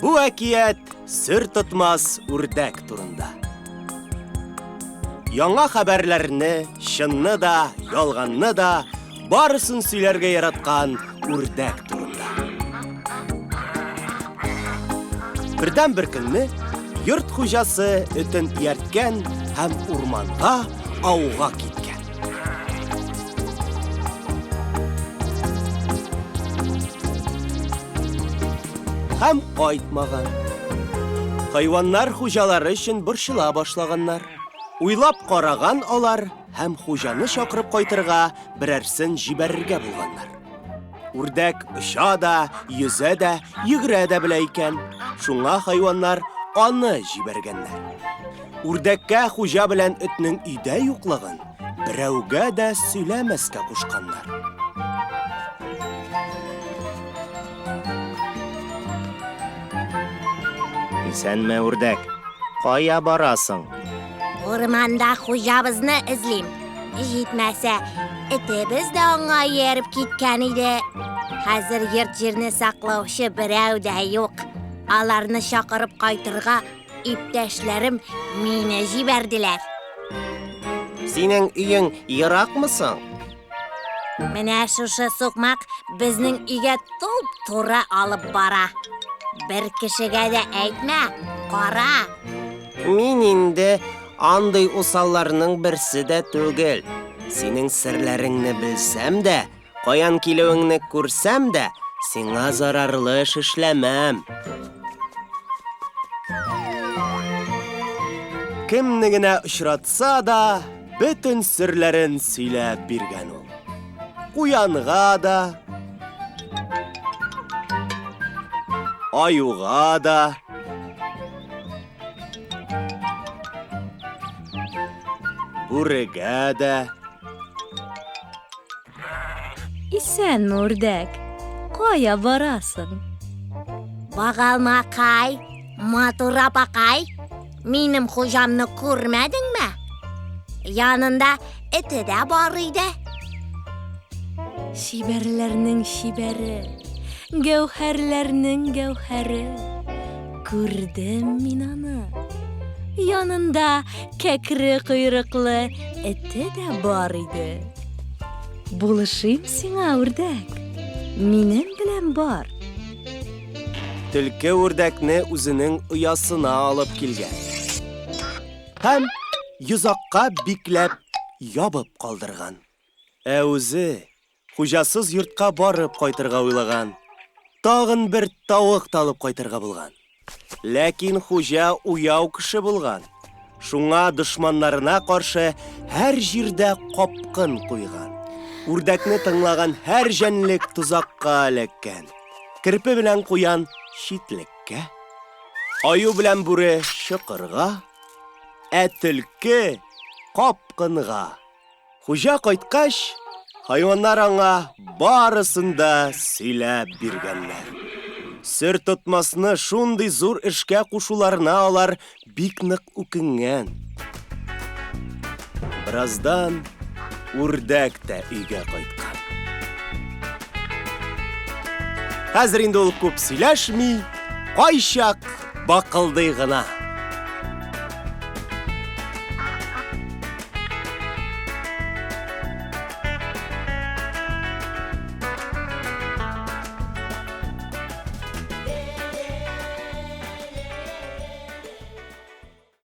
Bu әкият сер тотмас үрдәк турында. Яңа хәбәрләрне, чынны да, ялганны да, барысын сөйләргә яраткан үрдәк турында. Бердән бер көнне йорт хуҗасы этен иярткән һәм урманга ауга киткән. Һәм кайтмаган. Хайваннар хуҗалары өчен борчыла башлаганнар. Уйлап караган алар һәм хуҗаны чакырып кайтырга берәрсен җибәрергә булганнар. Үрдәк оча да, йөзә дә, йөгерә дә белә икән. Шуңа хайваннар аны җибәргәннәр. Үрдәккә хуҗа белән этнең өйдә юклыгын берәүгә дә сөйләмәскә кушканнар. Исәнме, үрдәк? Кая барасың? Урманда хуҗабызны эзлим. Җитмәсә, этебез дә аңа ияреп киткән иде. Хәзер йорт-җирне саклаучы берәү дә юк. Аларны чакырып кайтырга иптәшләрем мине җибәрделәр. Синең өең еракмы соң? Менә шушы сукмак безнең өйгә туп-туры алып бара. Бер кешегә дә әйтмә, кара. Мин инде андый усалларның берсе дә түгел. Синең серләреңне белсәм дә, каян килүеңне күрсәм дә, сиңа зарарлы эш эшләмәм. Кемне генә очратса да, бөтен серләрен сөйләп биргән ул. Куянга да, аюга да, бүрегә дә. Исәнме, үрдәк? Кая барасың? Багалмакай, матур апакай, минем хуҗамны күрмәдеңме? Янында эте дә бар иде. Шибәрләрнең шибәре, гәүһәрләрнең гәүһәре. Күрдем мин аны. Янында кәкре койрыклы эте дә бар иде. Булышыйм сиңа, үрдәк. Минем белән бар. Төлке үрдәкне үзенең оясына алып килгән. Һәм йозакка бикләп ябып калдырган. Ә үзе хуҗасыз йортка барып кайтырга уйлаган. Тагын бер тавык талып кайтырга булган. Ләкин хуҗа уяу кеше булган. Шуңа дошманнарына каршы һәр җирдә капкын куйган. Үрдәкне тыңлаган һәр җәнлек тузакка эләккән. Кирпе белән куян читлеккә, аю белән бүре чокырга, ә төлке капкынга. Хуҗа кайткач, хайваннар аңа барысын да сөйләп биргәннәр. Сер тотмасны шундый зур эшкә кушуларына алар бик нык үкенгән. Бераздан үрдәк тә өйгә кайткан. Хәзер инде ул күп сөйләшми, кайчак бакылдый гына.